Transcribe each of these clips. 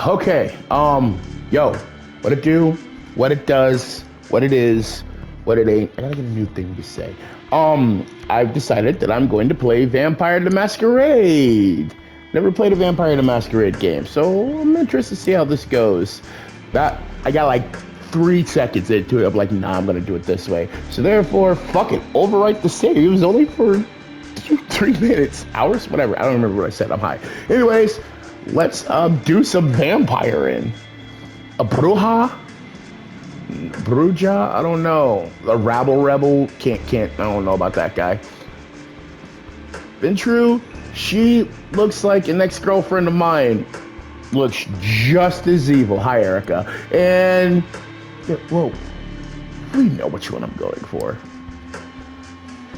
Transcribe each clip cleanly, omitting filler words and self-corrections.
Okay. Yo, what it do? What it does? What it is? What it ain't? I gotta get a new thing to say. I've decided that I'm going to play Vampire the Masquerade. Never played a Vampire the Masquerade game, so I'm interested to see how this goes. That I got like 3 seconds into it. I'm like, nah, I'm gonna do it this way. So therefore, fuck it. Overwrite the save. It was only for 3 minutes, hours, whatever. I don't remember what I said. I'm high. Anyways, let's do some vampiring. A bruja, bruja. I don't know. A rabble rebel. Can't. I don't know about that guy. Ventru. She looks like an ex-girlfriend of mine. Looks just as evil. Hi, Erica. And yeah, whoa, we know which one I'm going for.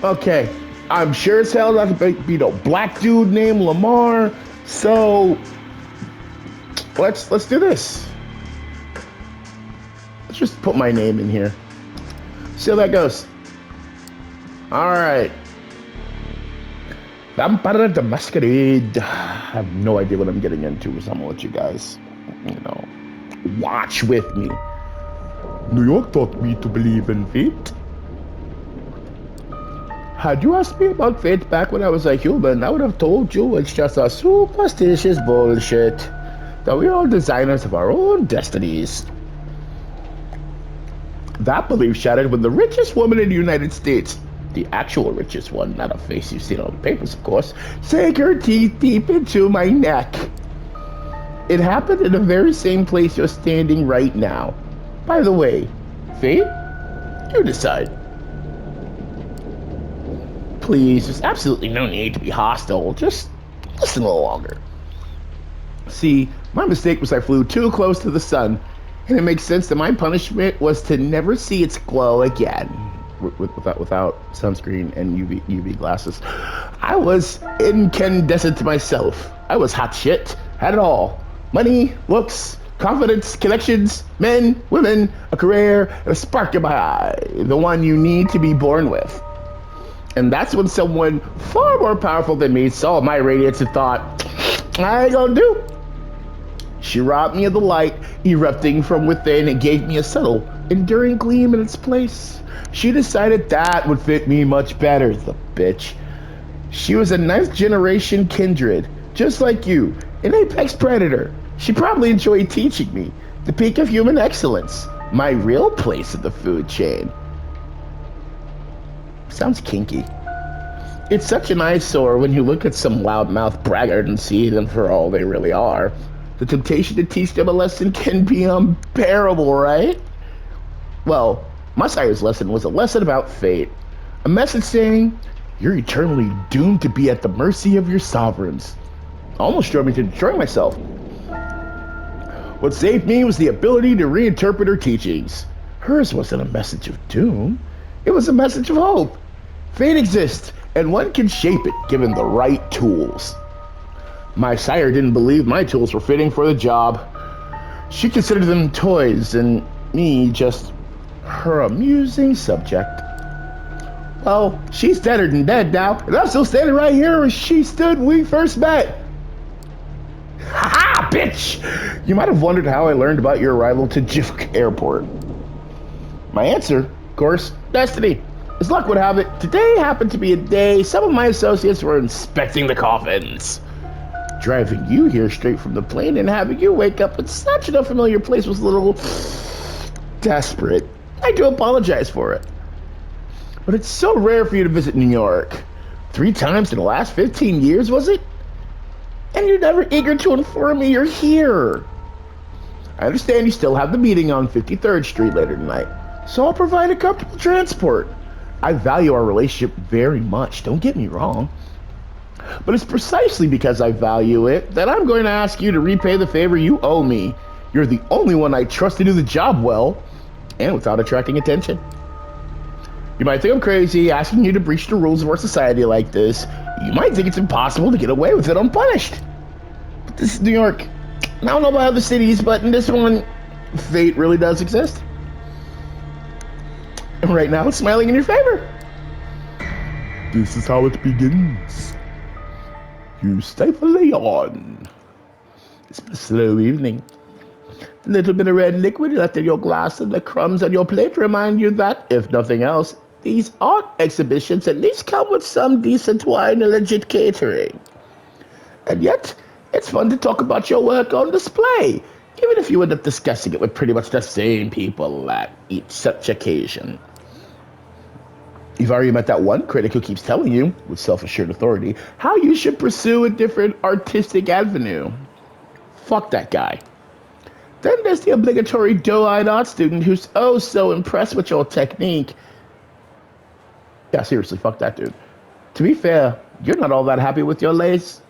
Okay, I'm sure as hell not to be no black dude named Lamar. So let's do this. Let's just put my name in here. See how that goes. All right. Vampire the Masquerade. I have no idea what I'm getting into, so I'm gonna let you guys, watch with me. New York taught me to believe in fate. Had you asked me about fate back when I was a human, I would have told you it's just a superstitious bullshit. That we're all designers of our own destinies. That belief shattered when the richest woman in the United States, the actual richest one, not a face you've seen on the papers, of course, sank her teeth deep into my neck. It happened in the very same place you're standing right now. By the way, fate? You decide. Please, there's absolutely no need to be hostile. Just listen a little longer. See, my mistake was I flew too close to the sun, and it makes sense that my punishment was to never see its glow again. Without sunscreen and UV glasses. I was incandescent to myself. I was hot shit. Had it all. Money, looks, confidence, connections, men, women, a career, and a spark in my eye. The one you need to be born with. And that's when someone far more powerful than me saw my radiance and thought, I ain't gonna do. She robbed me of the light erupting from within and gave me a subtle, enduring gleam in its place. She decided that would fit me much better, the bitch. She was a ninth generation kindred, just like you, an apex predator. She probably enjoyed teaching me, the peak of human excellence, my real place in the food chain. Sounds kinky. It's such an eyesore when you look at some loudmouth braggart and see them for all they really are. The temptation to teach them a lesson can be unbearable, right? Well, my sire's lesson was a lesson about fate. A message saying, you're eternally doomed to be at the mercy of your sovereigns. Almost drove me to destroy myself. What saved me was the ability to reinterpret her teachings. Hers wasn't a message of doom. It was a message of hope. Fate exists, and one can shape it given the right tools. My sire didn't believe my tools were fitting for the job. She considered them toys, and me just her amusing subject. Well, she's deader than dead now, and I'm still standing right here where she stood when we first met. Ha-ha, bitch! You might have wondered how I learned about your arrival to Jifk Airport. My answer, of course, destiny. As luck would have it, today happened to be a day some of my associates were inspecting the coffins. Driving you here straight from the plane and having you wake up in such an unfamiliar place was a little desperate. I do apologize for it. But it's so rare for you to visit New York. 3 times in the last 15 years, was it? And you're never eager to inform me you're here. I understand you still have the meeting on 53rd Street later tonight, so I'll provide a comfortable transport. I value our relationship very much, don't get me wrong. But it's precisely because I value it that I'm going to ask you to repay the favor you owe me. You're the only one I trust to do the job well, and without attracting attention. You might think I'm crazy asking you to breach the rules of our society like this. You might think it's impossible to get away with it unpunished. But this is New York. I don't know about other cities, but in this one, fate really does exist. And right now, it's smiling in your favor. This is how it begins. You stifle a yawn. It's been a slow evening. A little bit of red liquid left in your glass and the crumbs on your plate remind you that, if nothing else, these art exhibitions at least come with some decent wine and legit catering. And yet, it's fun to talk about your work on display, even if you end up discussing it with pretty much the same people at each such occasion. You've already met that one critic who keeps telling you, with self-assured authority, how you should pursue a different artistic avenue. Fuck that guy. Then there's the obligatory doe-eyed art student who's oh so impressed with your technique. Yeah, seriously, fuck that dude. To be fair, you're not all that happy with your latest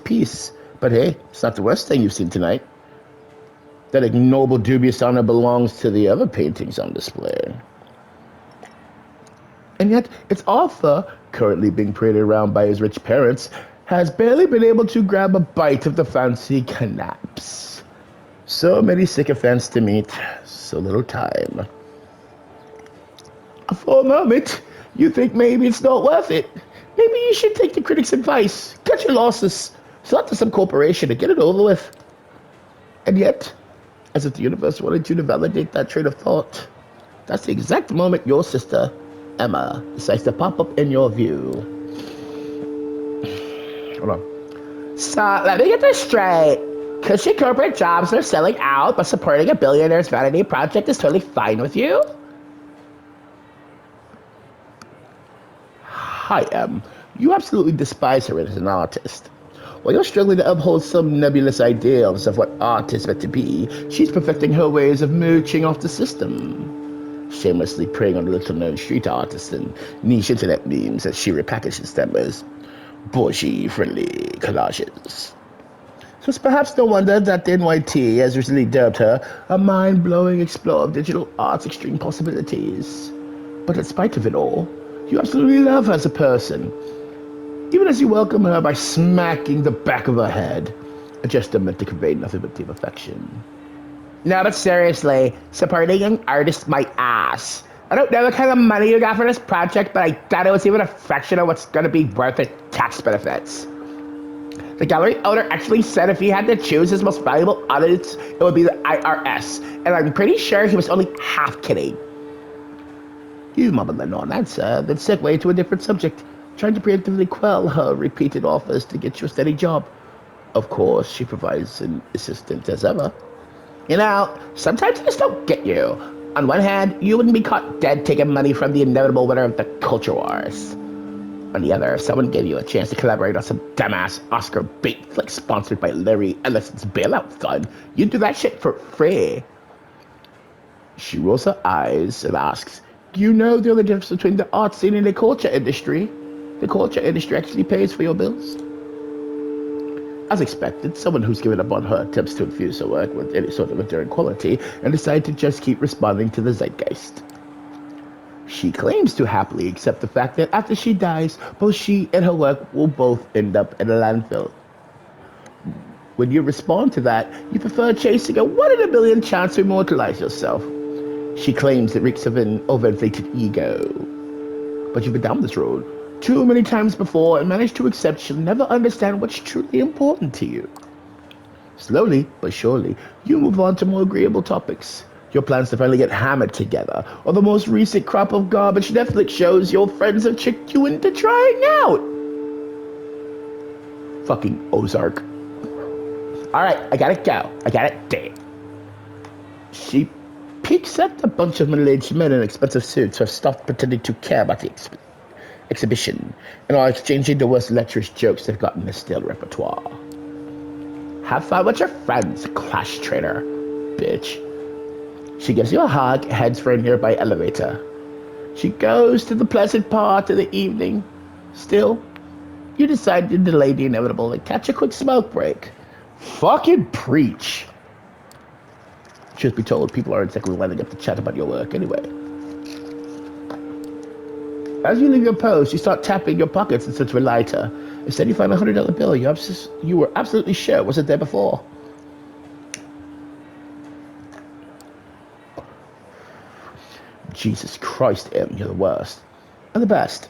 piece. But hey, it's not the worst thing you've seen tonight. That ignoble, dubious honor belongs to the other paintings on display. And yet, its author, currently being paraded around by his rich parents, has barely been able to grab a bite of the fancy canapes. So many sycophants to meet, so little time. For a moment, you think maybe it's not worth it. Maybe you should take the critic's advice, cut your losses, sell to some corporation and get it over with. And yet, as if the universe wanted you to validate that train of thought, that's the exact moment your sister, Emma, decides to pop up in your view. Hold on. So, let me get this straight. Cushy corporate jobs are selling out, but supporting a billionaire's vanity project is totally fine with you? Hi, Em. You absolutely despise her as an artist. While you're struggling to uphold some nebulous ideals of what art is meant to be, she's perfecting her ways of mooching off the system. Shamelessly preying on little-known street artists and niche internet memes as she repackages them as bourgeois-friendly collages. So it's perhaps no wonder that the NYT has recently dubbed her a mind-blowing explorer of digital art's extreme possibilities. But in spite of it all, you absolutely love her as a person, even as you welcome her by smacking the back of her head, a gesture meant to convey nothing but deep affection. No, but seriously, supporting an artist my ass. I don't know what kind of money you got for this project, but I doubt it was even a fraction of what's going to be worth in tax benefits. The gallery owner actually said if he had to choose his most valuable audience, it would be the IRS, and I'm pretty sure he was only half kidding. You mumbled a non-answer, then segue to a different subject, trying to preemptively quell her repeated offers to get you a steady job. Of course, she provides an assistant as ever. You know, sometimes I just don't get you. On one hand, you wouldn't be caught dead taking money from the inevitable winner of the culture wars. On the other, if someone gave you a chance to collaborate on some dumbass Oscar bait flick sponsored by Larry Ellison's bailout fund, you'd do that shit for free. She rolls her eyes and asks, do you know the only difference between the art scene and the culture industry? The culture industry actually pays for your bills. As expected, someone who's given up on her attempts to infuse her work with any sort of enduring quality and decided to just keep responding to the zeitgeist. She claims to happily accept the fact that after she dies, both she and her work will both end up in a landfill. When you respond to that, you prefer chasing a 1 in a million chance to immortalize yourself. She claims it reeks of an overinflated ego. But you've been down this road too many times before and managed to accept she'll never understand what's truly important to you. Slowly but surely, you move on to more agreeable topics. Your plans to finally get hammered together, or the most recent crop of garbage Netflix shows your friends have tricked you into trying out. Fucking Ozark. Alright, I gotta go. I gotta date. She peeks at a bunch of middle-aged men in expensive suits who have stopped pretending to care about the exhibition and are exchanging the worst lecherous jokes they've got in their stale repertoire. Have fun with your friends, clash trader, bitch. She gives you a hug, heads for a nearby elevator. She goes to the pleasant part of the evening. Still, you decide to delay the inevitable and catch a quick smoke break. Fucking preach. Truth be told, people aren't exactly lining up to chat about your work anyway. As you leave your post, you start tapping your pockets in search of a lighter. Instead, you find a $100 bill you were absolutely sure wasn't there before. Jesus Christ, Em, you're the worst. And the best.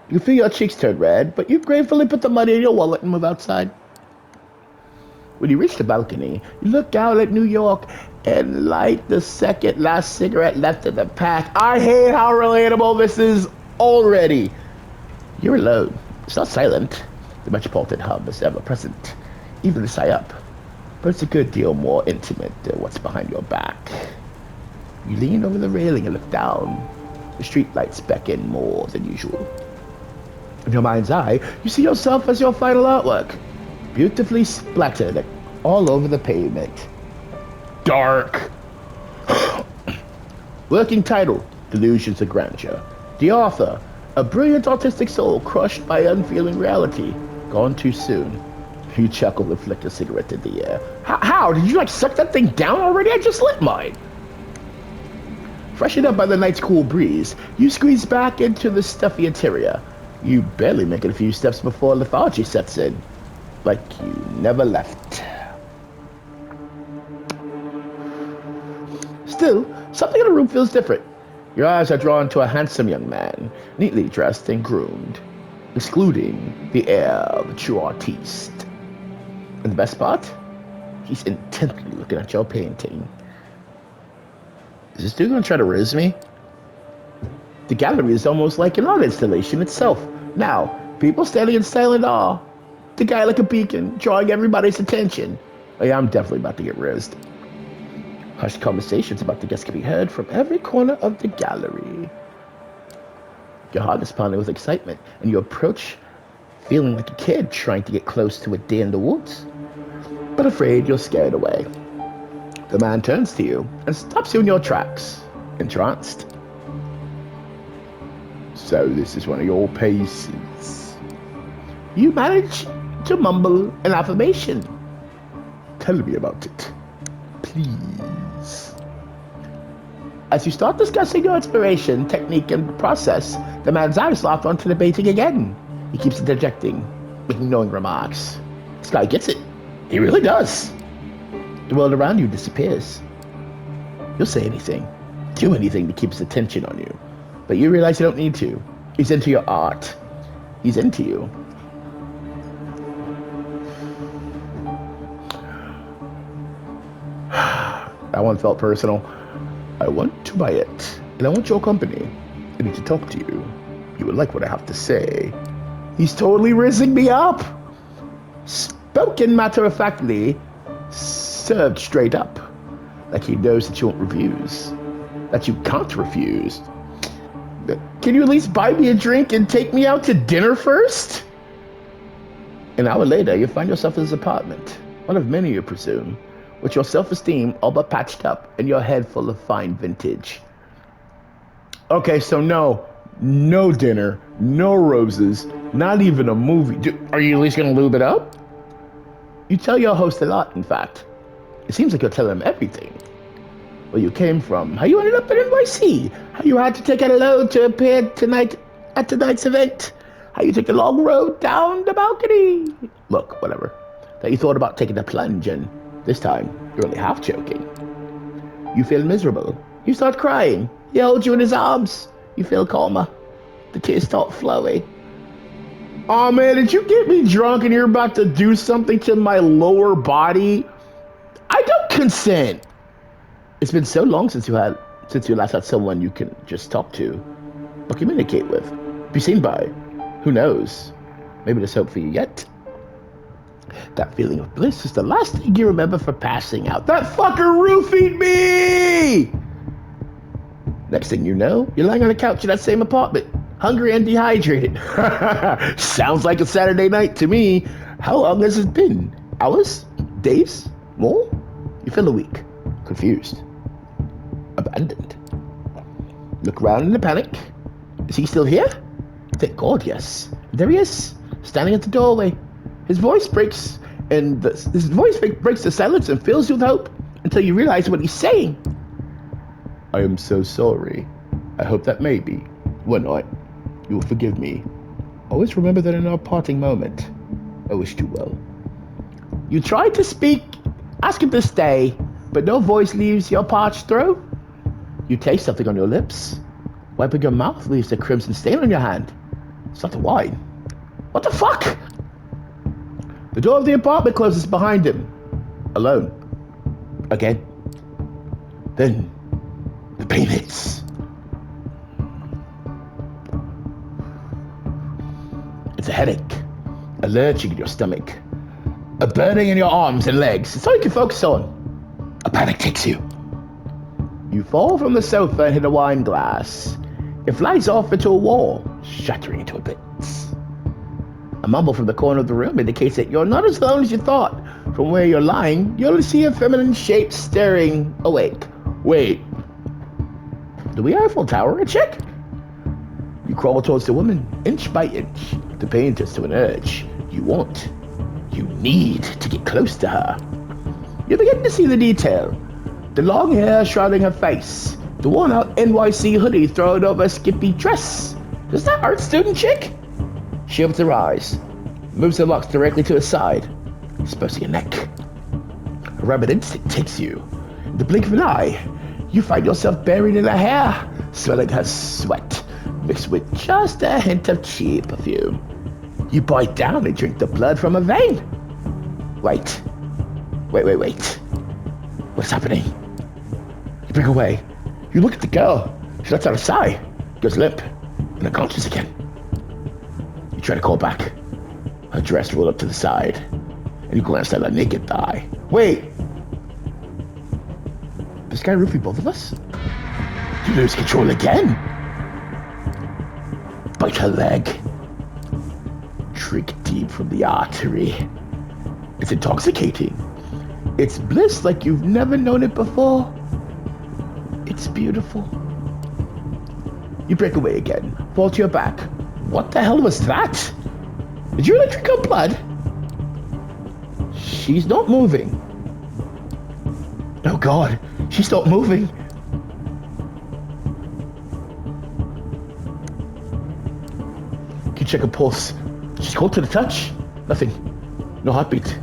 You feel your cheeks turn red, but you gratefully put the money in your wallet and move outside. When you reach the balcony, you look out at New York and light the second last cigarette left in the pack. I hate how relatable this is already. You're alone. It's not silent. The metropolitan hub is ever present, even this high up. But it's a good deal more intimate than what's behind your back. You lean over the railing and look down. The streetlights beckon more than usual. In your mind's eye, you see yourself as your final artwork, beautifully splattered all over the pavement. Dark. Working title, Delusions of Grandeur. The author, a brilliant artistic soul crushed by unfeeling reality, gone too soon. You chuckle and flick a cigarette in the air. How? Did you suck that thing down already? I just lit mine. Freshened up by the night's cool breeze, you squeeze back into the stuffy interior. You barely make it a few steps before lethargy sets in. Like you never left. Still, something in the room feels different. Your eyes are drawn to a handsome young man, neatly dressed and groomed, excluding the air of a true artiste. And the best part? He's intently looking at your painting. Is this dude gonna try to riz me? The gallery is almost like an art installation itself. Now, people standing in silent awe. The guy like a beacon, drawing everybody's attention. Oh yeah, I'm definitely about to get rizzed. Hushed conversations about the guests can be heard from every corner of the gallery. Your heart is pounding with excitement, and you approach feeling like a kid trying to get close to a deer in the woods. But afraid, you're scared away. The man turns to you and stops you in your tracks, entranced. So this is one of your pieces. You manage to mumble an affirmation. Tell me about it, please. As you start discussing your inspiration, technique, and process, the man's eyes lock onto the painting again. He keeps interjecting, making knowing remarks. This guy gets it. He really does. The world around you disappears. You'll say anything, do anything to keep his attention on you. But you realize you don't need to. He's into your art. He's into you. That one felt personal. I want to buy it, and I want your company. I need to talk to you. You would like what I have to say. He's totally rizzing me up. Spoken matter-of-factly, served straight up. Like he knows that you want reviews. That you can't refuse. Can you at least buy me a drink and take me out to dinner first? An hour later, you find yourself in his apartment. One of many, you presume. With your self-esteem all but patched up and your head full of fine vintage. Okay, so no dinner, no roses, not even a movie. Are you at least going to lube it up? You tell your host a lot, in fact. It seems like you're telling him everything. Where you came from, how you ended up in NYC, how you had to take a load to appear tonight at tonight's event, how you took the long road down the balcony. Look, whatever. That you thought about taking the plunge, and this time, you're only half joking. You feel miserable. You start crying. He holds you in his arms. You feel calmer. The tears start flowing. Oh man, did you get me drunk and you're about to do something to my lower body? I don't consent. It's been so long since you last had someone you can just talk to, or communicate with, be seen by. Who knows? Maybe there's hope for you yet. That feeling of bliss is the last thing you remember for passing out. That fucker roofied me! Next thing you know, you're lying on the couch in that same apartment, hungry and dehydrated. Sounds like a Saturday night to me. How long has it been? Hours? Days? More? You feel weak, confused, abandoned. Look around in a panic. Is he still here? Thank God, yes. There he is, standing at the doorway. His voice breaks the silence and fills you with hope until you realize what he's saying. I am so sorry. I hope that maybe, one night, you will forgive me. Always remember that in our parting moment, I wished you well. You try to speak, ask him to stay, but no voice leaves your parched throat. You taste something on your lips. Wiping your mouth leaves a crimson stain on your hand. It's not the wine. What the fuck? The door of the apartment closes behind him. alone. Again. Then the pain hits. It's a headache, a lurching in your stomach, a burning in your arms and legs. It's all you can focus on. A panic takes you. You fall from the sofa and hit a wine glass. It flies off into a wall, shattering into bits. A mumble from the corner of the room indicates that you're not as alone as you thought. From where you're lying, you'll see a feminine shape staring awake. Wait. Do we Eiffel Tower a check? You crawl towards the woman, inch by inch. The pain turns to an urge. You want. You need to get close to her. You begin to see the detail. The long hair shrouding her face. The worn-out NYC hoodie thrown over a skimpy dress. Is that art student chick? She opens her eyes, moves her locks directly to her side, exposing her neck. A rabbit instinct takes you. In the blink of an eye, you find yourself buried in her hair, smelling her sweat, mixed with just a hint of cheap perfume. You bite down and drink the blood from her vein. Wait. What's happening? You break away. You look at the girl. She lets out a sigh, goes limp, and unconscious again. You try to call back. Her dress rolled up to the side, and you glance at her naked thigh. Wait! This guy roofied both of us? You lose control again! Bite her leg. Drink deep from the artery. It's intoxicating. It's bliss like you've never known it before. It's beautiful. You break away again, fall to your back. What the hell was that? Did you really drink her blood? She's not moving. Oh God, she's not moving. You check her pulse. She's cold to the touch. Nothing. No heartbeat.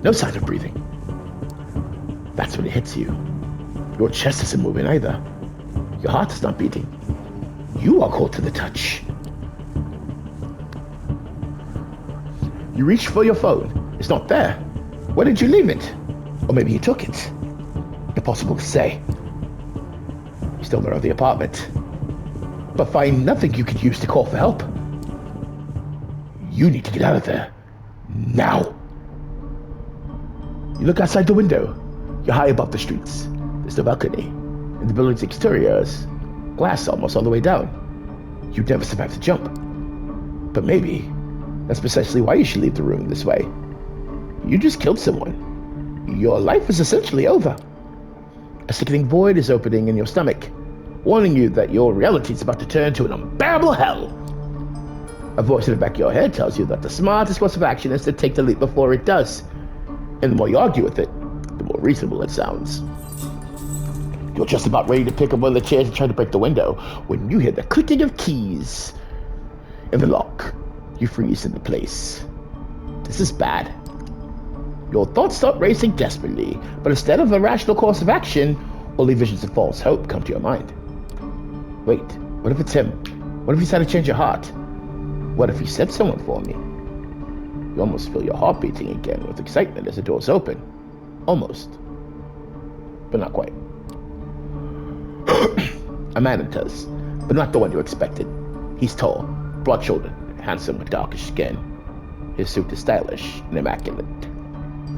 No sign of breathing. That's when it hits you. Your chest isn't moving either. Your heart is not beating. You are cold to the touch. You reach for your phone. It's not there. Where did you leave it? Or maybe you took it. Impossible to say. You still around the apartment, but find nothing you could use to call for help. You need to get out of there. Now. You look outside the window. You're high above the streets. There's no balcony. And the building's exterior is glass almost all the way down. You'd never survive the jump. But maybe that's precisely why you should leave the room this way. You just killed someone. Your life is essentially over. A sickening void is opening in your stomach, warning you that your reality is about to turn to an unbearable hell. A voice in the back of your head tells you that the smartest course of action is to take the leap before it does. And the more you argue with it, the more reasonable it sounds. You're just about ready to pick up one of the chairs and try to break the window when you hear the clicking of keys in the lock. You freeze into place. This is bad. Your thoughts start racing desperately, but instead of a rational course of action, only visions of false hope come to your mind. Wait, what if it's him? What if he's had to change your heart? What if he sent someone for me? You almost feel your heart beating again with excitement as the doors open. Almost. But not quite. A man enters, but not the one you expected. He's tall, broad-shouldered, handsome with darkish skin. His suit is stylish and immaculate.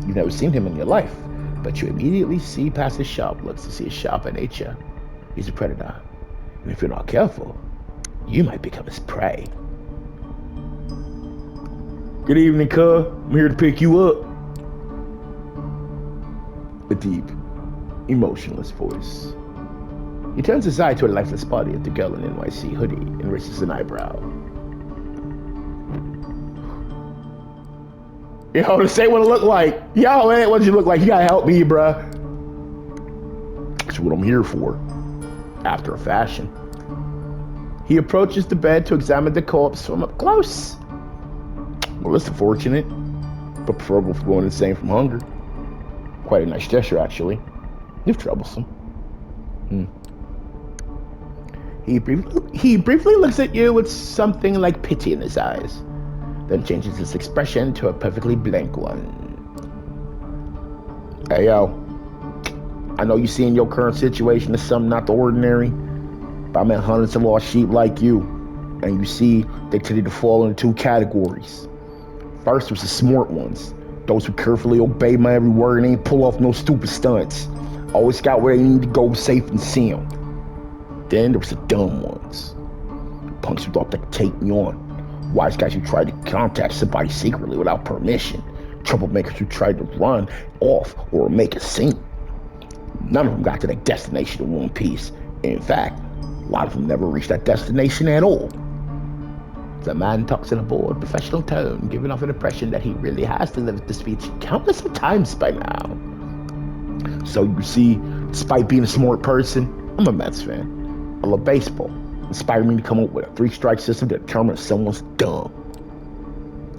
You've never seen him in your life, but you immediately see past his sharp looks to see his sharper nature. He's a predator, and if you're not careful, you might become his prey. Good evening, cuz. I'm here to pick you up. A deep, emotionless voice. He turns his eye to a lifeless body of the girl in NYC hoodie and raises an eyebrow. Yo, this ain't what it look like. Yo, it ain't what you look like. You gotta help me, bruh. That's what I'm here for. After a fashion. He approaches the bed to examine the corpse from up close. Well, that's unfortunate, but preferable for going insane from hunger. Quite a nice gesture, actually. If troublesome. He briefly looks at you with something like pity in his eyes, then changes his expression to a perfectly blank one. Hey, yo, I know you see in your current situation as something not the ordinary, but I met hundreds of lost sheep like you, and you see they tended to fall into two categories. First was the smart ones, those who carefully obey my every word and ain't pull off no stupid stunts. Always got where they need to go safe and sound. Then there was the dumb ones, punks who thought they could take me on, wise guys who tried to contact somebody secretly without permission, troublemakers who tried to run off or make a scene. None of them got to their destination in one piece. In fact, a lot of them never reached that destination at all. The man talks in a bored, professional tone, giving off an impression that he really has delivered the speech countless of times by now. So you see, despite being a smart person, I'm a Mets fan. I love baseball. Inspired me to come up with a 3-strike system to determine if someone's dumb.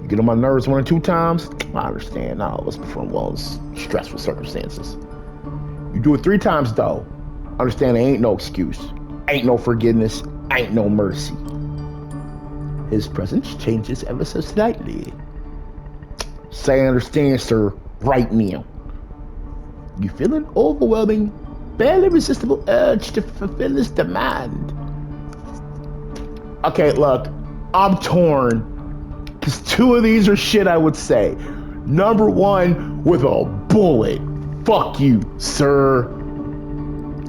You get on my nerves 1 or 2 times, I understand. I always perform well in stressful circumstances. You do it 3 times though, understand there ain't no excuse, ain't no forgiveness, ain't no mercy. His presence changes ever so slightly. Say I understand, sir, right now. You feel an overwhelming, barely resistible urge to fulfill this demand. Okay, look, I'm torn, because 2 of these are shit I would say. Number 1, with a bullet. Fuck you, sir.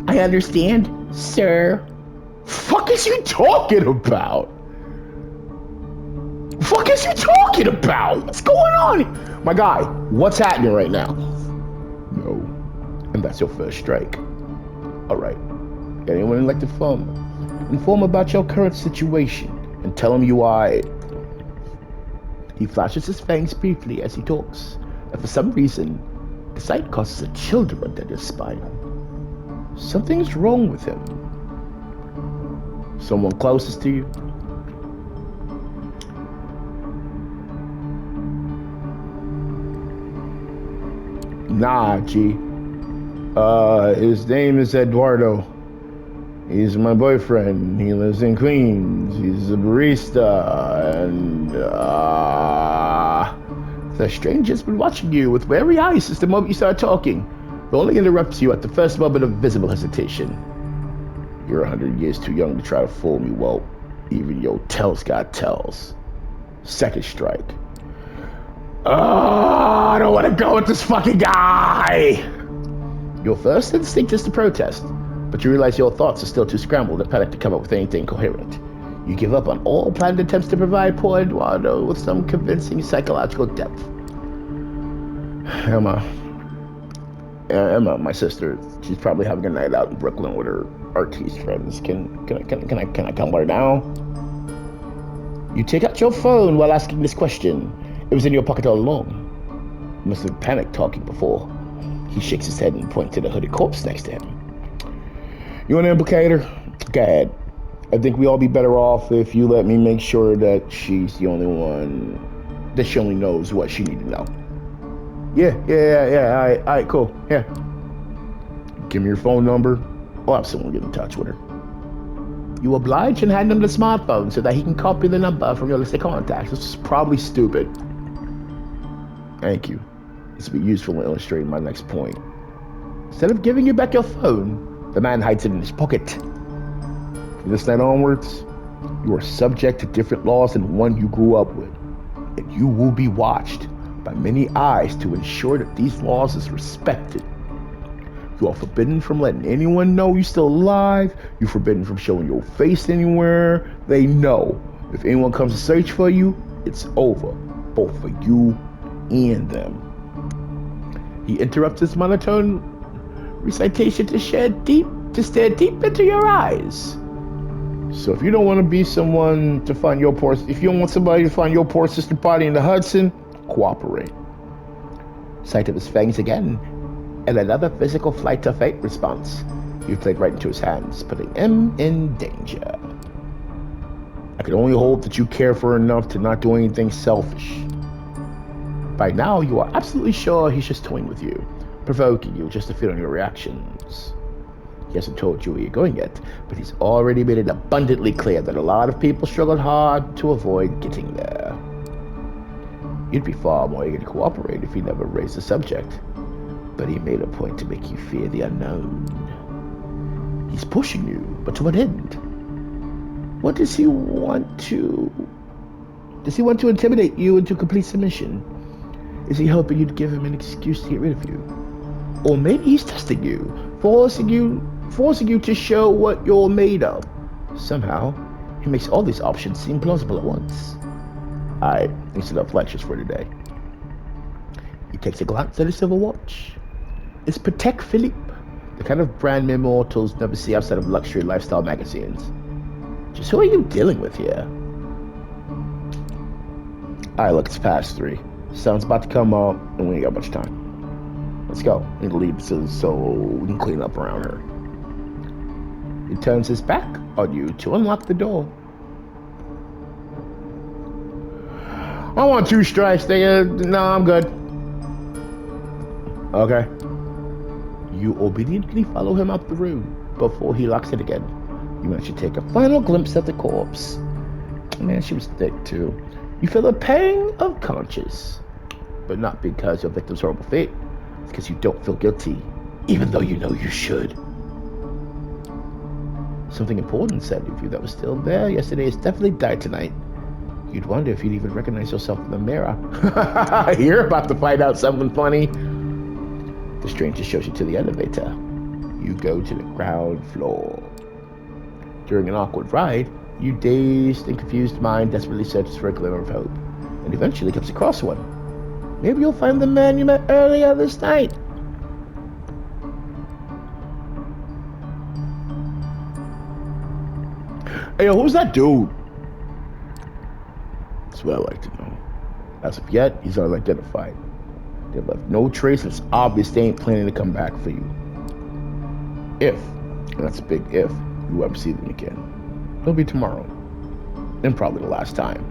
I understand, sir. Fuck is you talking about? Fuck is you talking about? What's going on? My guy, what's happening right now? No. And that's your first strike. Alright. Anyone elected from? Inform about your current situation and tell him you are it. He flashes his fangs briefly as he talks, and for some reason, the sight causes a chill to run down his spine. Something's wrong with him. Someone closest to you? Nah, G. His name is Eduardo. He's my boyfriend. He lives in Queens. He's a barista, and the stranger's been watching you with wary eyes since the moment you started talking. He only interrupts you at the first moment of visible hesitation. You're 100 years too young to try to fool me. Well, even your tells got tells. Second strike. I don't want to go with this fucking guy! Your first instinct is to protest, but you realize your thoughts are still too scrambled and panic to come up with anything coherent. You give up on all planned attempts to provide poor Eduardo with some convincing psychological depth. Emma, my sister, she's probably having a night out in Brooklyn with her artiste friends. Can I come with her now? You take out your phone while asking this question. It was in your pocket all along. You must have panicked talking before. He shakes his head and points to the hooded corpse next to him. You want to implicate her? Go ahead. I think we all be better off if you let me make sure that she's the only one, that she only knows what she needs to know. Yeah, all right, cool, yeah. Give me your phone number. I'll have someone get in touch with her. You oblige and hand him the smartphone so that he can copy the number from your list of contacts. This is probably stupid. Thank you. This will be useful in illustrating my next point. Instead of giving you back your phone, the man hides it in his pocket. From this night onwards, you are subject to different laws than the one you grew up with, and you will be watched by many eyes to ensure that these laws is respected. You are forbidden from letting anyone know you're still alive. You're forbidden from showing your face anywhere. They know if anyone comes to search for you, it's over, both for you and them. He interrupts his monotone recitation to stare deep into your eyes. So if you don't want to be someone to find your poor, if you don't want somebody to find your poor sister body in the Hudson, cooperate. Sight of his fangs again, and another physical flight to fate response. You played right into his hands, putting him in danger. I can only hope that you care for her enough to not do anything selfish. By now, you are absolutely sure he's just toying with you, provoking you just to feel on your reactions. He hasn't told you where you're going yet, but he's already made it abundantly clear that a lot of people struggled hard to avoid getting there. You'd be far more eager to cooperate if he never raised the subject. But he made a point to make you fear the unknown. He's pushing you, but to what end? What does he want to... Does he want to intimidate you into complete submission? Is he hoping you'd give him an excuse to get rid of you? Or maybe he's testing you, forcing you to show what you're made of. Somehow, he makes all these options seem plausible at once. Alright, that's enough lectures for today. He takes a glance at his silver watch. It's Patek Philippe, the kind of brand mere mortals never see outside of luxury lifestyle magazines. Just who are you dealing with here? Alright, look, it's past 3. Sun's about to come up, and we ain't got much time. Let's go. We need to leave so we can clean up around her. He turns his back on you to unlock the door. I want 2 strikes, nigga. No, I'm good. Okay. You obediently follow him out the room before he locks it again. You manage to take a final glimpse at the corpse. Man, she was thick too. You feel a pang of conscience, but not because of your victim's horrible fate. It's because you don't feel guilty, even though you know you should. Something important said if you that was still there yesterday has definitely died tonight. You'd wonder if you'd even recognize yourself in the mirror. You're about to find out something funny. The stranger shows you to the elevator. You go to the ground floor. During an awkward ride, your dazed and confused mind desperately searches for a glimmer of hope, and eventually comes across one. Maybe you'll find the man you met earlier this night. Hey, yo, who's that dude? That's what I like to know. As of yet, he's unidentified. They've left no trace, and it's obvious they ain't planning to come back for you. If, and that's a big if, you ever see them again. It'll be tomorrow. And probably the last time.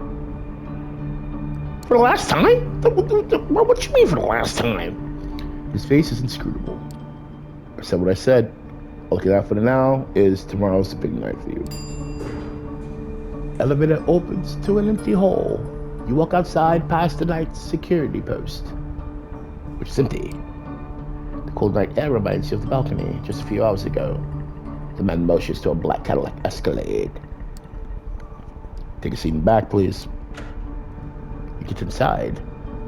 For the last time? What you mean for the last time? His face is inscrutable. I said what I said. All I can add for the now is tomorrow's the big night for you. Elevator opens to an empty hall. You walk outside past the night's security post, which is empty. The cold night air reminds you of the balcony just a few hours ago. The man motions to a black Cadillac Escalade. Take a seat in the back, please. You get inside.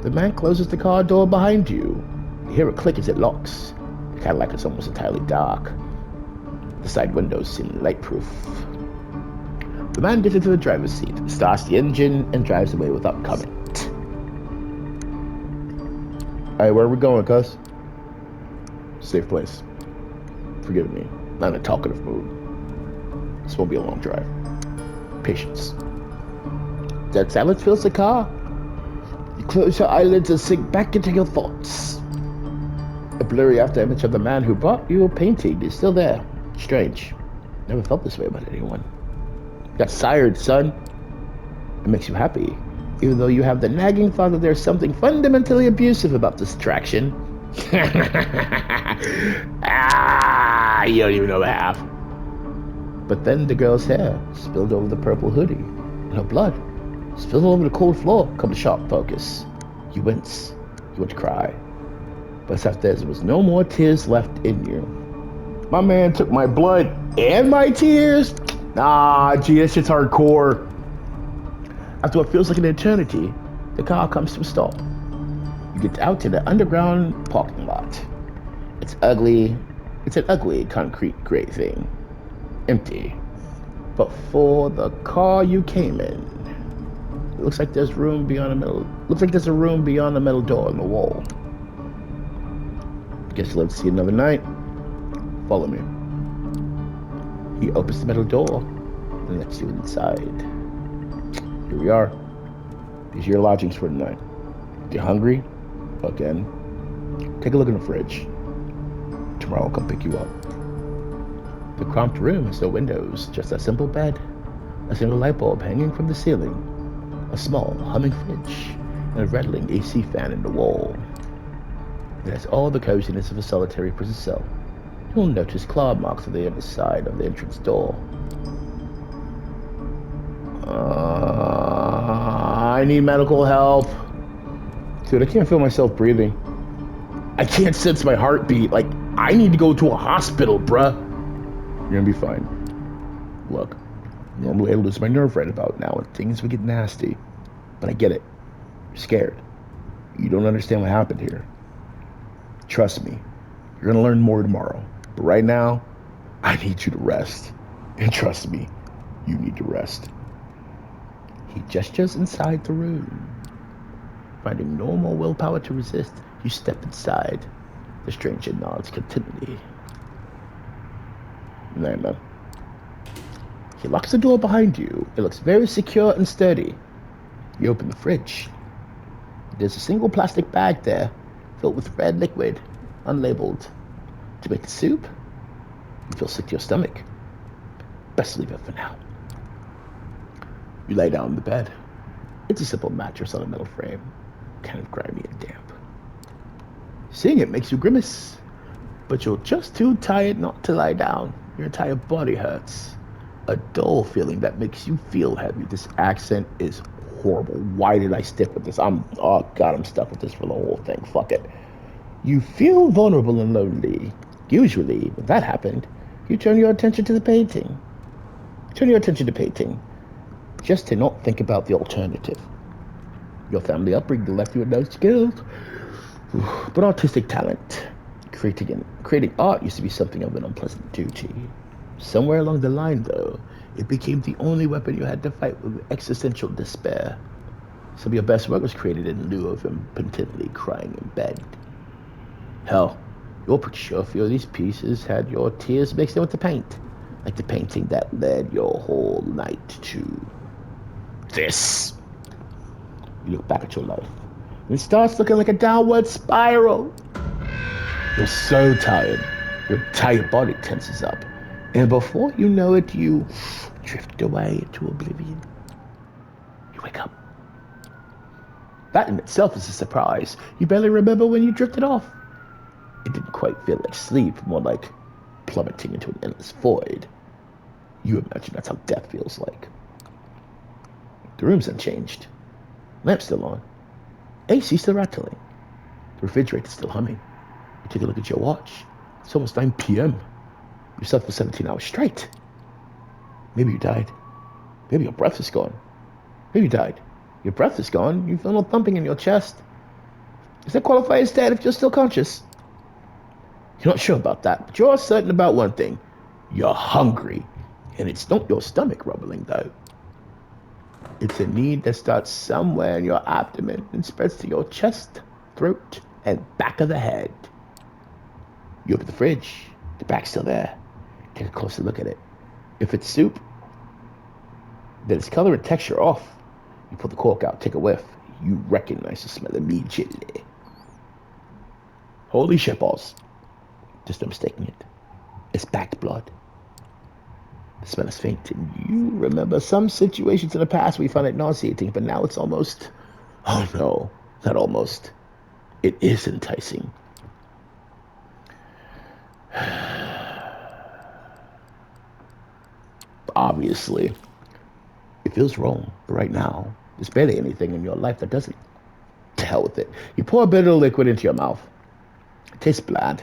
The man closes the car door behind you. You hear a click as it locks. The Cadillac is almost entirely dark. The side windows seem lightproof. The man gets into the driver's seat, starts the engine, and drives away without comment. Alright, where are we going, cuz? Safe place. Forgive me. Not in a talkative mood. This won't be a long drive. Patience. Dead silence fills the car. You close your eyelids and sink back into your thoughts. A blurry afterimage of the man who brought you a painting is still there. Strange. Never felt this way about anyone. You got sired, son. It makes you happy, even though you have the nagging thought that there's something fundamentally abusive about this attraction. You don't even know half. But then the girl's hair spilled over the purple hoodie, and her blood spilled all over the cold floor. Come to sharp focus. You wince. You want to cry. But it's after there was no more tears left in you. My man took my blood and my tears? Nah, gee, that shit's hardcore. After what feels like an eternity, the car comes to a stop. You get out to the underground parking lot. It's ugly. It's an ugly concrete gray thing. Empty. But for the car you came in, it looks like there's room beyond the metal. Looks like there's a room beyond the metal door in the wall. Guess you'll live to see another night. Follow me. He opens the metal door and lets you inside. Here we are. These are your lodgings for the night. You're hungry? Again. Take a look in the fridge. Tomorrow I'll come pick you up. The cramped room has no windows, just a simple bed, a single light bulb hanging from the ceiling, a small humming fridge, and a rattling AC fan in the wall. It has all the coziness of a solitary prison cell. You'll notice claw marks on the other side of the entrance door. I need medical help. Dude, I can't feel myself breathing. I can't sense my heartbeat. Like, I need to go to a hospital, bruh. You're gonna be fine. Look, normally I lose my nerve right about now and things would get nasty. But I get it. You're scared. You don't understand what happened here. Trust me. You're gonna learn more tomorrow. But right now, I need you to rest. And trust me, you need to rest. He gestures inside the room. Finding no more willpower to resist, you step inside. The stranger nods contentedly. Then, he locks the door behind you. It looks very secure and sturdy. You open the fridge. There's a single plastic bag there, filled with red liquid, unlabeled. To make the soup, you feel sick to your stomach. Best leave it for now. You lay down in the bed. It's a simple mattress on a metal frame, kind of grimy and damp. Seeing it makes you grimace, but you're just too tired not to lie down. Your entire body hurts. A dull feeling that makes you feel heavy. This accent is horrible. Why did I stick with this? Oh God, I'm stuck with this for the whole thing. Fuck it. You feel vulnerable and lonely. Usually, when that happened, you turn your attention to the painting. Turn your attention to painting, just to not think about the alternative. Your family upbringing left you with no skills, but artistic talent. Creating art used to be something of an unpleasant duty. Somewhere along the line, though, it became the only weapon you had to fight with existential despair. Some of your best work was created in lieu of impotently crying in bed. Hell, you're pretty sure a few of these pieces had your tears mixed in with the paint, like the painting that led your whole night to this. You look back at your life, and it starts looking like a downward spiral. You're so tired, your entire body tenses up, and before you know it, you drift away into oblivion. You wake up. That in itself is a surprise. You barely remember when you drifted off. It didn't quite feel like sleep, more like plummeting into an endless void. You imagine that's how death feels like. The room's unchanged. Lamp's still on. AC still rattling. The refrigerator's still humming. You take a look at your watch. It's almost 9 p.m. You slept for 17 hours straight. Maybe you died. Maybe your breath is gone. Maybe you died. Your breath is gone. You feel no thumping in your chest. Does that qualify as dead if you're still conscious? You're not sure about that, but you're certain about one thing. You're hungry. And it's not your stomach rumbling, though. It's a need that starts somewhere in your abdomen and spreads to your chest, throat, and back of the head. You open the fridge. The bag's still there. Take a closer look at it. If it's soup, then its color and texture off. You pull the cork out, take a whiff. You recognize the smell immediately. Holy shitballs. Just no mistaking it. It's backed blood. The smell is faint, and you remember some situations in the past where you found it nauseating, but now it's almost... Oh no, not almost. It is enticing. Obviously, it feels wrong, but right now, there's barely anything in your life that doesn't. To hell with it. You pour a bit of liquid into your mouth. It tastes bland.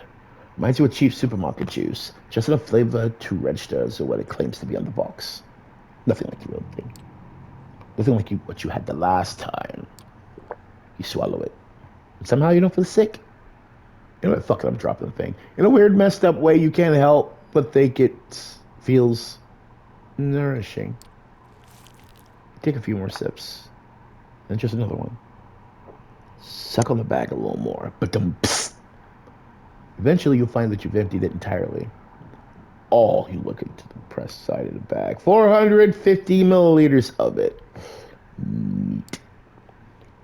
Reminds you of cheap supermarket juice. Just enough flavor to register as what it claims to be on the box. Nothing like the real thing. Nothing like what you had the last time. You swallow it. And somehow you don't feel sick. You know what? Fuck it, I'm dropping the thing. In a weird, messed up way, you can't help but think it feels nourishing. Take a few more sips. Then just another one. Suck on the bag a little more. But don't. Eventually, you'll find that you've emptied it entirely. Oh, you look into the pressed side of the bag. 450 milliliters of it. Neat.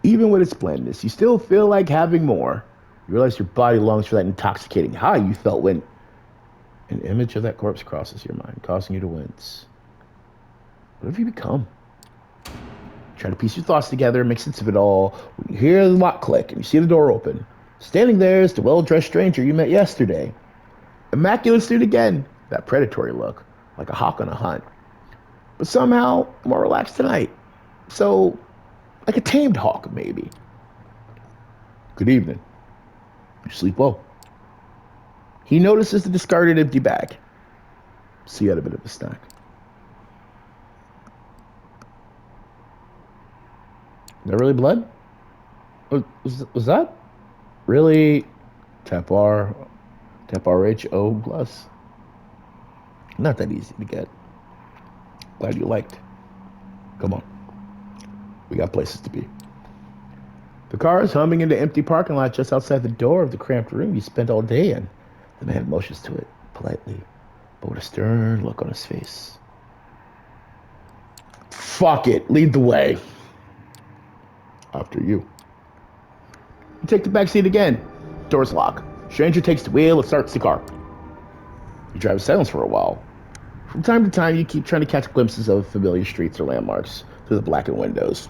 Even with its blandness, you still feel like having more. You realize your body longs for that intoxicating high you felt when an image of that corpse crosses your mind, causing you to wince. What have you become? Try to piece your thoughts together, make sense of it all. When you hear the lock click and you see the door open, standing there is the well-dressed stranger you met yesterday. Immaculate suit again. That predatory look, like a hawk on a hunt. But somehow more relaxed tonight. So, like a tamed hawk, maybe. Good evening. You sleep well. He notices the discarded empty bag. So you had a bit of a snack. Is that really blood? Was that really tap R tap RH plus? Not that easy to get. Glad you liked. Come on. We got places to be. The car is humming in the empty parking lot just outside the door of the cramped room you spent all day in. The man motions to it, politely, but with a stern look on his face. Fuck it. Lead the way. After you. You take the back seat again. Doors lock. Stranger takes the wheel and starts the car. You drive in silence for a while. From time to time, you keep trying to catch glimpses of familiar streets or landmarks through the blackened windows.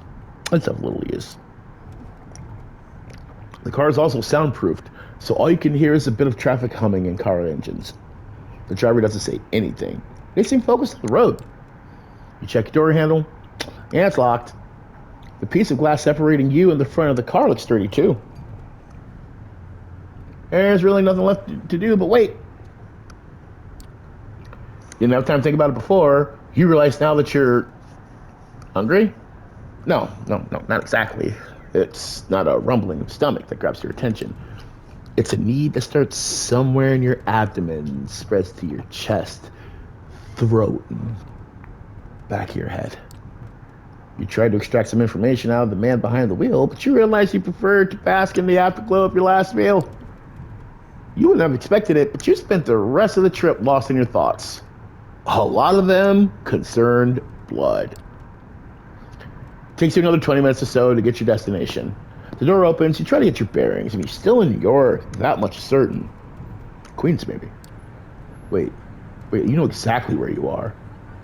It's of little use. The car is also soundproofed, so all you can hear is a bit of traffic humming and car engines. The driver doesn't say anything. They seem focused on the road. You check your door handle, and it's locked. The piece of glass separating you and the front of the car looks sturdy too. There's really nothing left to do but wait. You didn't have time to think about it before. You realize now that you're hungry? No, not exactly. It's not a rumbling stomach that grabs your attention. It's a need that starts somewhere in your abdomen, spreads to your chest, throat, and back of your head. You try to extract some information out of the man behind the wheel, but you realize you prefer to bask in the afterglow of your last meal. You wouldn't have expected it, but you spent the rest of the trip lost in your thoughts. A lot of them concerned blood. Takes you another 20 minutes or so to get your destination. The door opens, you try to get your bearings, and you're still in New York, that much certain. Queens, maybe. Wait, you know exactly where you are.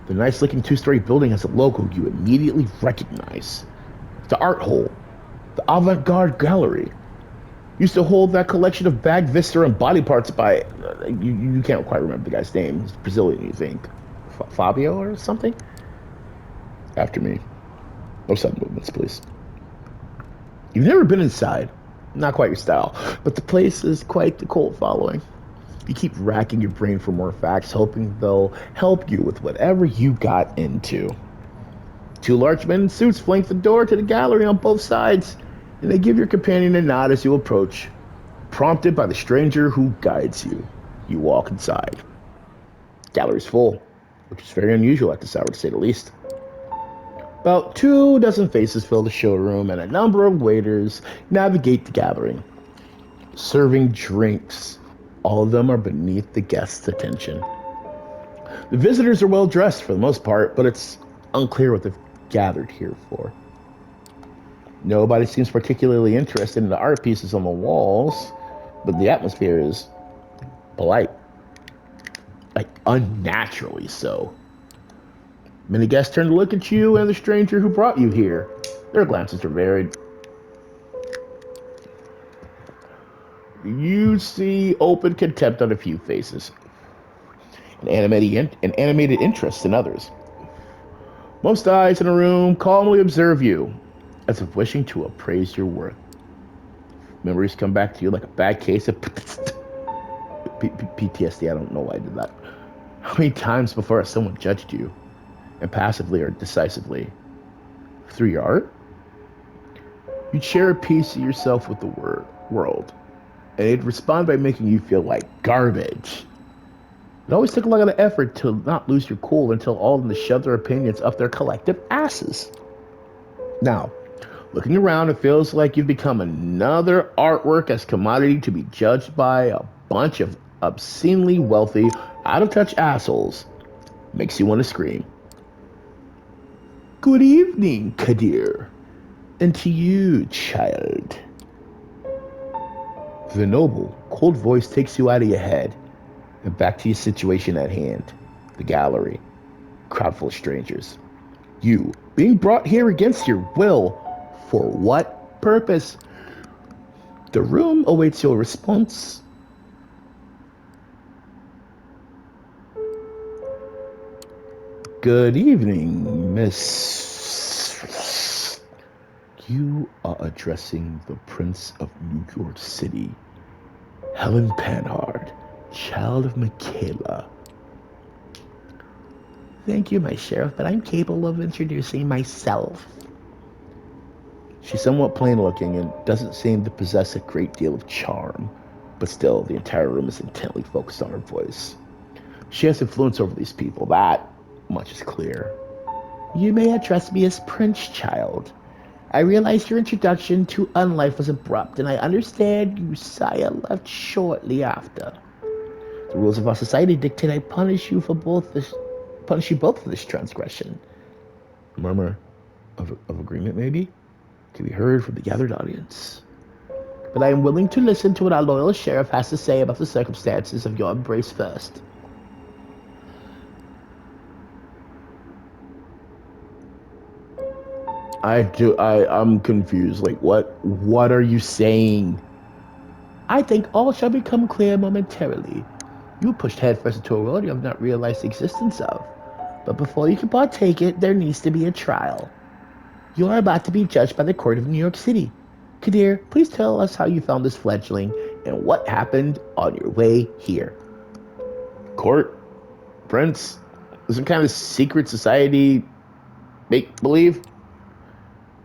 The nice-looking two-story building has a logo you immediately recognize. The Art Hole, the avant-garde gallery. Used to hold that collection of bag, viscera, and body parts by... you can't quite remember the guy's name. He's Brazilian, you think. Fabio or something? After me. No sudden movements, please. You've never been inside. Not quite your style. But the place is quite the cult following. You keep racking your brain for more facts, hoping they'll help you with whatever you got into. Two large men in suits flank the door to the gallery on both sides, and they give your companion a nod as you approach. Prompted by the stranger who guides you, you walk inside. Gallery's full, which is very unusual at this hour to say the least. About 24 faces fill the showroom, and a number of waiters navigate the gathering, serving drinks. All of them are beneath the guests' attention. The visitors are well dressed for the most part, but it's unclear what they've gathered here for. Nobody seems particularly interested in the art pieces on the walls, but the atmosphere is polite. Like, unnaturally so. Many guests turn to look at you and the stranger who brought you here. Their glances are varied. You see open contempt on a few faces, and animated interest in others. Most eyes in a room calmly observe you, as if wishing to appraise your worth. Memories come back to you like a bad case of PTSD. I don't know why I did that. How many times before has someone judged you, impassively or decisively, through your art? You'd share a piece of yourself with the world, and it'd respond by making you feel like garbage. It always took a lot of effort to not lose your cool until all of them shoved their opinions up their collective asses. Now, looking around, it feels like you've become another artwork as commodity to be judged by a bunch of obscenely wealthy, out-of-touch assholes. Makes you want to scream. Good evening, Kadir. And to you, child. The noble, cold voice takes you out of your head and back to your situation at hand. The gallery. Crowd full of strangers. You, being brought here against your will. For what purpose? The room awaits your response. Good evening, Miss. You are addressing the Prince of New York City. Helen Panhard, child of Michaela. Thank you, my sheriff, but I'm capable of introducing myself. She's somewhat plain looking and doesn't seem to possess a great deal of charm, but still, the entire room is intently focused on her voice. She has influence over these people, that much is clear. You may address me as Prince Child. I realize your introduction to unlife was abrupt, and I understand you, sire, left shortly after. The rules of our society dictate I punish you both for this transgression. A murmur of agreement, maybe, can be heard from the gathered audience. But I am willing to listen to what our loyal sheriff has to say about the circumstances of your embrace first. I'm confused. Like, what are you saying? I think all shall become clear momentarily. You pushed headfirst into a world you have not realized the existence of. But before you can partake it, there needs to be a trial. You are about to be judged by the court of New York City. Kadir, please tell us how you found this fledgling and what happened on your way here. Court? Prince? Some kind of secret society make-believe?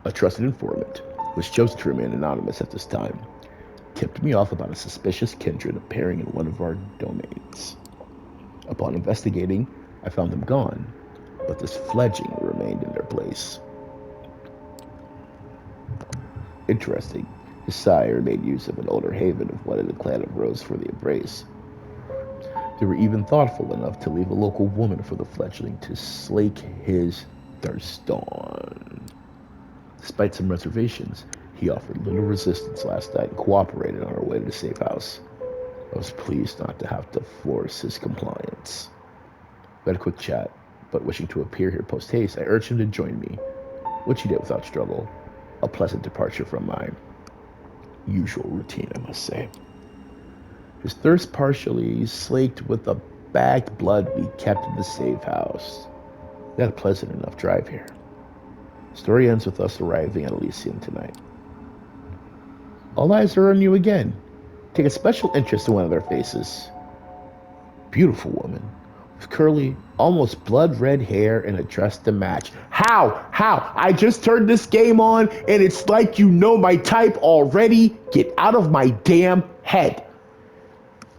A trusted informant, who was chosen to remain anonymous at this time, tipped me off about a suspicious kindred appearing in one of our domains. Upon investigating, I found them gone, but this fledgling remained in their place. Interesting. His sire made use of an older haven of what the clan of Rose for the embrace. They were even thoughtful enough to leave a local woman for the fledgling to slake his thirst on. Despite some reservations, he offered little resistance last night and cooperated on our way to the safe house. I was pleased not to have to force his compliance. We had a quick chat, but wishing to appear here post-haste, I urged him to join me, which he did without struggle. A pleasant departure from my usual routine, I must say. His thirst partially slaked with the bagged blood we kept in the safe house. We had a pleasant enough drive here. Story ends with us arriving at Elysium tonight. All eyes are on you again. Take a special interest in one of their faces. Beautiful woman, with curly, almost blood-red hair and a dress to match. How? I just turned this game on and it's like you know my type already. Get out of my damn head.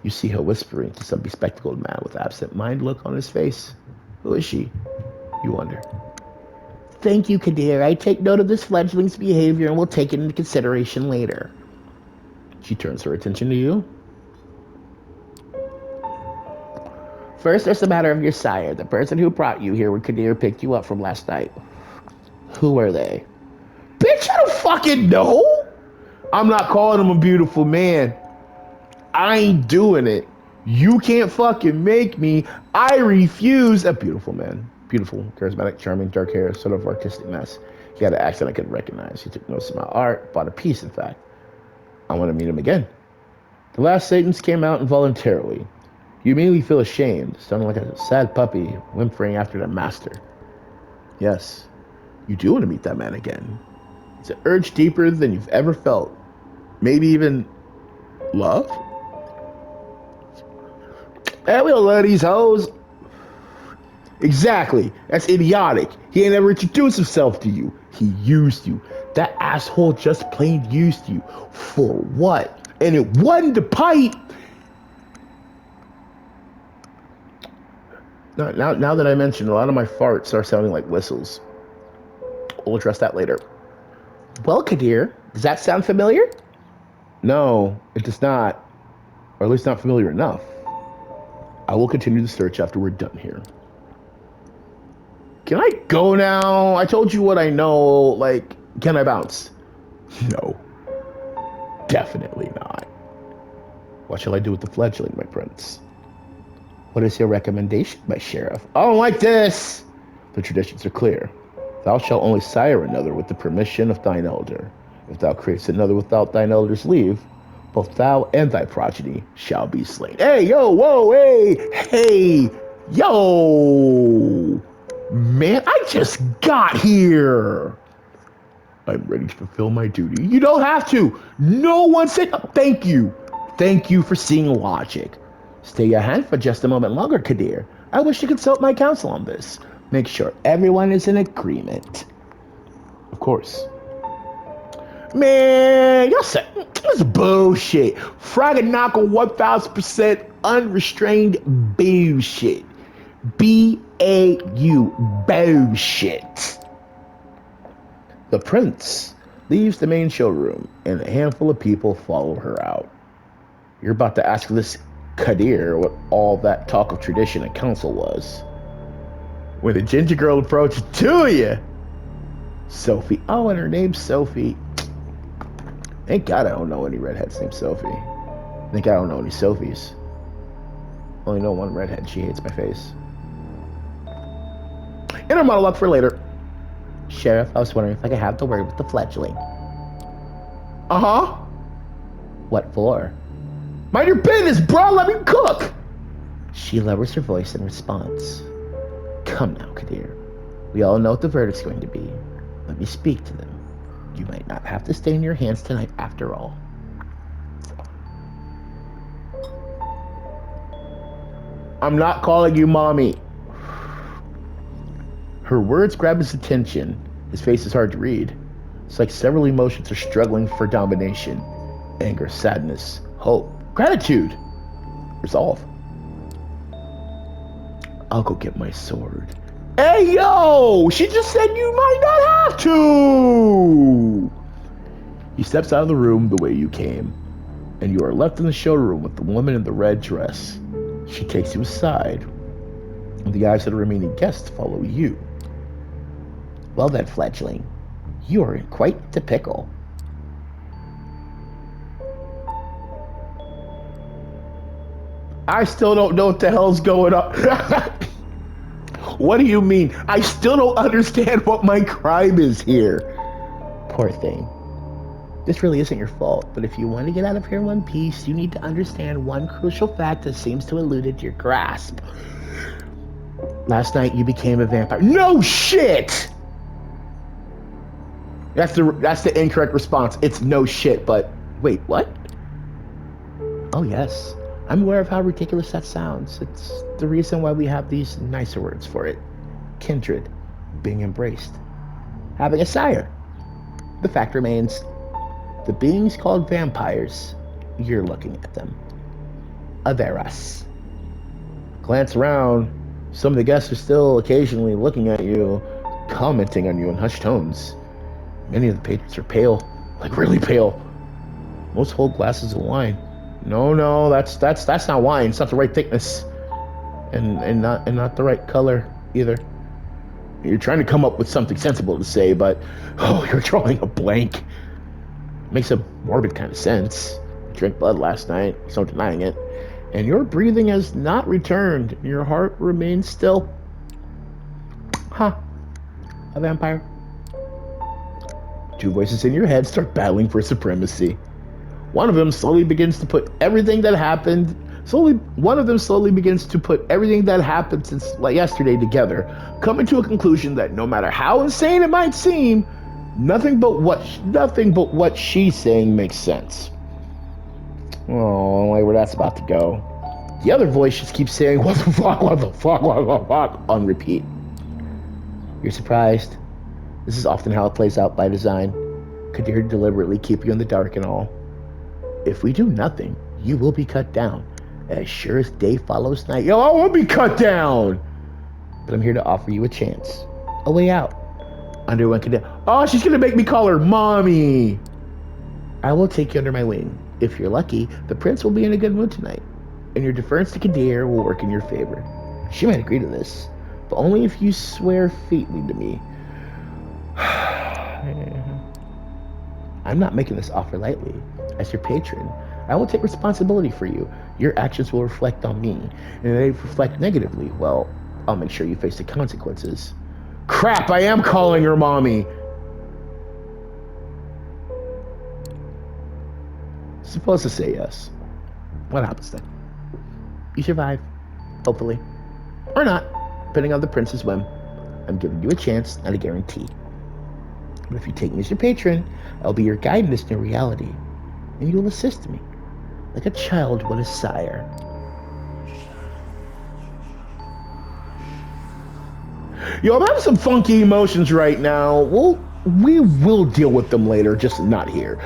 You see her whispering to some bespectacled man with absent-minded look on his face. Who is she? You wonder. Thank you, Kadir. I take note of this fledgling's behavior and will take it into consideration later. She turns her attention to you. First, there's the matter of your sire, the person who brought you here when Kadir picked you up from last night. Who are they? Bitch, I don't fucking know. I'm not calling him a beautiful man. I ain't doing it. You can't fucking make me. I refuse. A beautiful man. Beautiful, charismatic, charming, dark hair, sort of artistic mess. He had an accent I could recognize. He took notice of my art, bought a piece, in fact. I want to meet him again. The last sentence came out involuntarily. You immediately feel ashamed, sounding like a sad puppy whimpering after the master. Yes, you do want to meet that man again. It's an urge deeper than you've ever felt. Maybe even love? Hey, we don't love these hoes. Exactly. That's idiotic. He ain't ever introduced himself to you. He used you. That asshole just plain used you. For what? And it wasn't the pipe. Now that I mentioned, a lot of my farts are sounding like whistles. We'll address that later. Well, Kadir, does that sound familiar? No, it does not. Or at least not familiar enough. I will continue the search after we're done here. Can I go now? I told you what I know. Like, can I bounce? No. Definitely not. What shall I do with the fledgling, my prince? What is your recommendation, my sheriff? I don't like this! The traditions are clear. Thou shalt only sire another with the permission of thine elder. If thou createst another without thine elder's leave, both thou and thy progeny shall be slain. Hey, yo, whoa, hey, yo! Man, I just got here. I'm ready to fulfill my duty. You don't have to. No one said thank you. Thank you for seeing logic. Stay your hand for just a moment longer, Kadir. I wish to consult my counsel on this. Make sure everyone is in agreement. Of course. Man, y'all said that's bullshit. Fraganaka 1000% unrestrained bullshit. B-A-U, bullshit. The prince leaves the main showroom, and a handful of people follow her out. You're about to ask this Kadir what all that talk of tradition and council was. When the ginger girl approaches to you, Sophie. Oh, and her name's Sophie. Thank God I don't know any redheads named Sophie. Thank God I don't know any Sophies. Only know one redhead. She hates my face. Inner monologue for later. Sheriff, I was wondering if I could have the word with the fledgling. Uh-huh. What for? Mind your business, bro. Let me cook. She lowers her voice in response. Come now, Kadir. We all know what the verdict's going to be. Let me speak to them. You might not have to stay in your hands tonight after all. I'm not calling you mommy. Her words grab his attention. His face is hard to read. It's like several emotions are struggling for domination. Anger, sadness, hope, gratitude, resolve. I'll go get my sword. Hey, yo! She just said you might not have to! He steps out of the room the way you came, and you are left in the showroom with the woman in the red dress. She takes you aside, and the eyes of the remaining guests follow you. Well then, fledgling, you are in quite the pickle. I still don't know what the hell's going on. What do you mean? I still don't understand what my crime is here. Poor thing. This really isn't your fault, but if you want to get out of here in one piece, you need to understand one crucial fact that seems to eluded your grasp. Last night you became a vampire. No shit! That's the incorrect response. It's no shit, but wait, what? Oh yes. I'm aware of how ridiculous that sounds. It's the reason why we have these nicer words for it. Kindred, being embraced, having a sire. The fact remains, the beings called vampires, you're looking at them. Averas. Glance around. Some of the guests are still occasionally looking at you, commenting on you in hushed tones. Many of the patrons are pale, like really pale. Most hold glasses of wine. No, that's not wine. It's not the right thickness, and not the right color either. You're trying to come up with something sensible to say, but you're drawing a blank. Makes a morbid kind of sense. You drank blood last night, there's no denying it, and your breathing has not returned. Your heart remains still. Huh? A vampire. Two voices in your head start battling for supremacy. One of them slowly begins to put everything that happened. One of them slowly begins to put everything that happened since yesterday together, coming to a conclusion that no matter how insane it might seem, nothing but what she's saying makes sense. Oh, like where that's about to go. The other voice just keeps saying, "What the fuck? What the fuck? What the fuck?" on repeat. You're surprised. This is often how it plays out by design. Kadir deliberately keep you in the dark and all. If we do nothing, you will be cut down. As sure as day follows night. Yo, I won't be cut down! But I'm here to offer you a chance. A way out. Under one condition. Oh, she's gonna make me call her mommy! I will take you under my wing. If you're lucky, the prince will be in a good mood tonight. And your deference to Kadir will work in your favor. She might agree to this, but only if you swear featly to me. I'm not making this offer lightly. As your patron, I will take responsibility for you. Your actions will reflect on me, and if they reflect negatively, well, I'll make sure you face the consequences. Crap, I am calling her mommy! Supposed to say yes. What happens then? You survive, hopefully. Or not, depending on the prince's whim. I'm giving you a chance, not a guarantee. But if you take me as your patron, I'll be your guide in this new reality, and you will assist me. like a child would his sire. Yo, I'm having some funky emotions right now. We will deal with them later, just not here.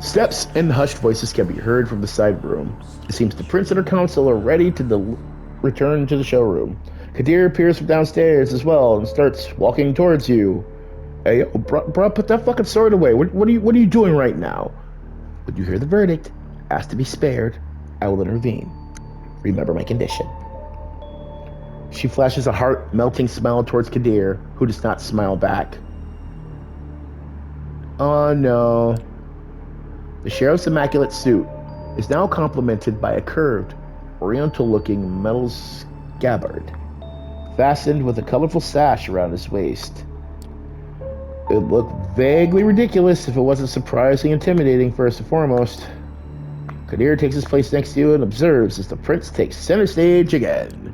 Steps and hushed voices can be heard from the side room. It seems the prince and her council are ready to return to the showroom. Kadir appears from downstairs as well and starts walking towards you. Hey, yo, bro, put that fucking sword away. What are you doing right now? When you hear the verdict, ask to be spared. I will intervene. Remember my condition. She flashes a heart-melting smile towards Kadir, who does not smile back. Oh no. The sheriff's immaculate suit is now complemented by a curved, oriental-looking metal scabbard, fastened with a colorful sash around his waist. It looked vaguely ridiculous if it wasn't surprisingly intimidating first and foremost. Kadir takes his place next to you and observes as the prince takes center stage again.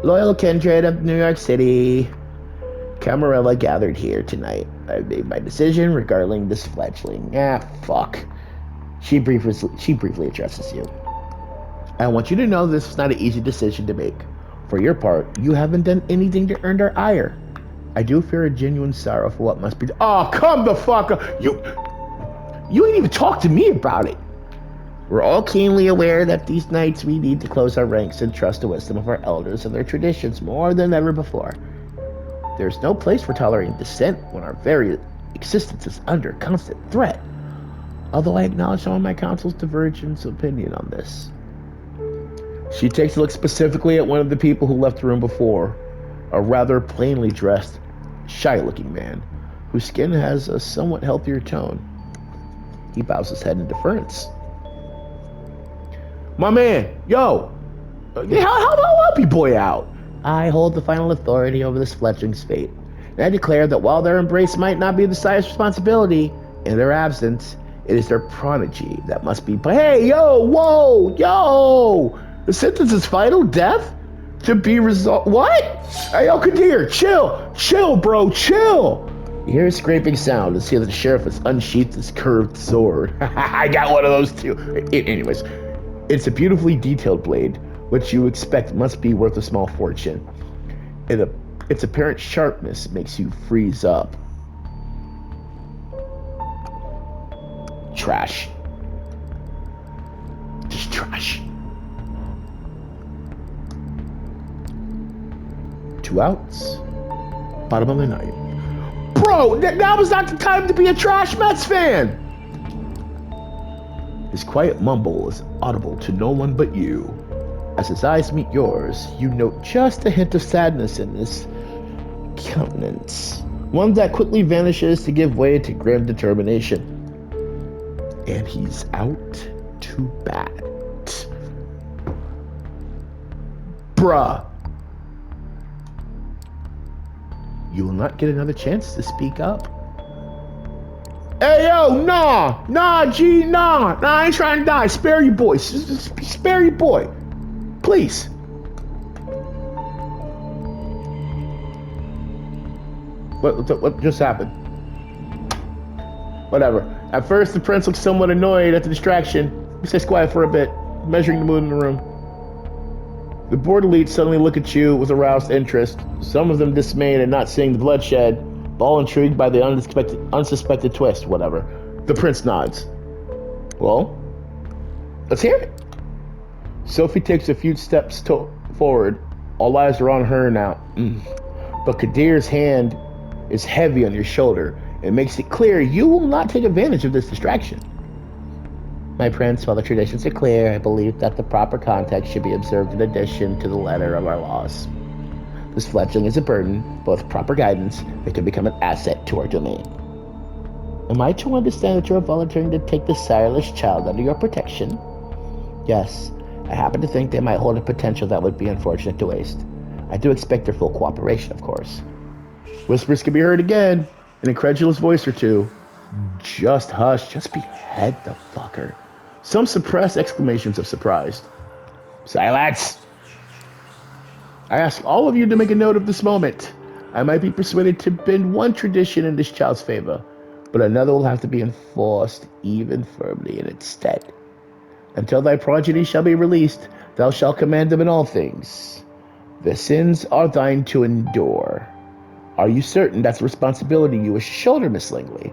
Loyal kindred of New York City, Camarilla gathered here tonight. I've made my decision regarding this fledgling. Fuck. She briefly addresses you. I want you to know this is not an easy decision to make. For your part, you haven't done anything to earn our ire. I do fear a genuine sorrow for what must be done. Oh, come the fuck up. You ain't even talked to me about it. We're all keenly aware that these nights we need to close our ranks and trust the wisdom of our elders and their traditions more than ever before. There's no place for tolerating dissent when our very existence is under constant threat. Although I acknowledge some of my council's divergence of opinion on this. She takes a look specifically at one of the people who left the room before, a rather plainly dressed, shy-looking man, whose skin has a somewhat healthier tone. He bows his head in deference. My man, yo, how about I help you boy out? I hold the final authority over this fledgling's fate, and I declare that while their embrace might not be the sire's responsibility, in their absence, it is their prodigy that must be. Hey, yo, whoa, yo! The sentence is final death to be resolved. What? Hey, yo, Kadir, chill, bro, chill. You hear a scraping sound and see that the sheriff has unsheathed his curved sword. I got one of those too. Anyways, it's a beautifully detailed blade, which you expect must be worth a small fortune. Its apparent sharpness makes you freeze up. Trash. Just trash. 2 outs. Bottom of the ninth. Bro, now was not the time to be a trash Mets fan! His quiet mumble is audible to no one but you. As his eyes meet yours, you note just a hint of sadness in his countenance. One that quickly vanishes to give way to grim determination. And he's out to bat. Bruh. You will not get another chance to speak up. Hey, yo, nah, G, nah, I ain't trying to die. Spare your boy. Spare your boy. Please. What just happened? Whatever. At first, the prince looks somewhat annoyed at the distraction. He stays quiet for a bit, measuring the mood in the room. The board elites suddenly look at you with aroused interest, some of them dismayed at not seeing the bloodshed, but all intrigued by the unsuspected twist, whatever. The prince nods. Well, let's hear it. Sophie takes a few steps forward. All eyes are on her now. But Kadir's hand is heavy on your shoulder. It makes it clear you will not take advantage of this distraction. My prince, while the traditions are clear, I believe that the proper context should be observed in addition to the letter of our laws. This fledgling is a burden, but with proper guidance, it can become an asset to our domain. Am I to understand that you are volunteering to take this sireless child under your protection? Yes, I happen to think they might hold a potential that would be unfortunate to waste. I do expect their full cooperation, of course. Whispers can be heard again, an incredulous voice or two. Just hush, just behead the fucker. Some suppressed exclamations of surprise. Silence! I ask all of you to make a note of this moment. I might be persuaded to bend one tradition in this child's favor, but another will have to be enforced even firmly in its stead. Until thy progeny shall be released, thou shalt command them in all things. The sins are thine to endure. Are you certain that's a responsibility you wish to shoulder, Miss Langley?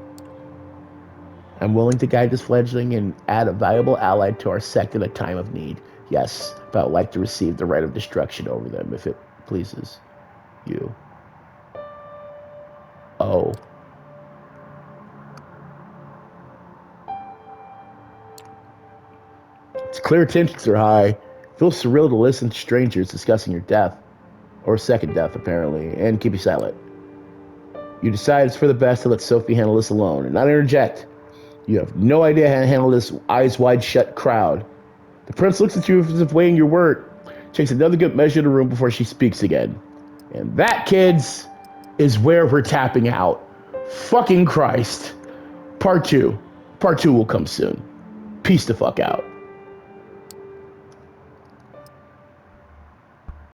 I'm willing to guide this fledgling and add a valuable ally to our sect in a time of need. Yes, but I'd like to receive the right of destruction over them, if it pleases you. Oh. It's clear tensions are high. It feels surreal to listen to strangers discussing your death. Or second death, apparently, and keep you silent. You decide it's for the best to let Sophie handle this alone and not interject. You have no idea how to handle this eyes wide shut crowd. The prince looks at you as if weighing your word, takes another good measure of the room before she speaks again. And that, kids, is where we're tapping out. Fucking Christ. Part 2. Part 2 will come soon. Peace the fuck out.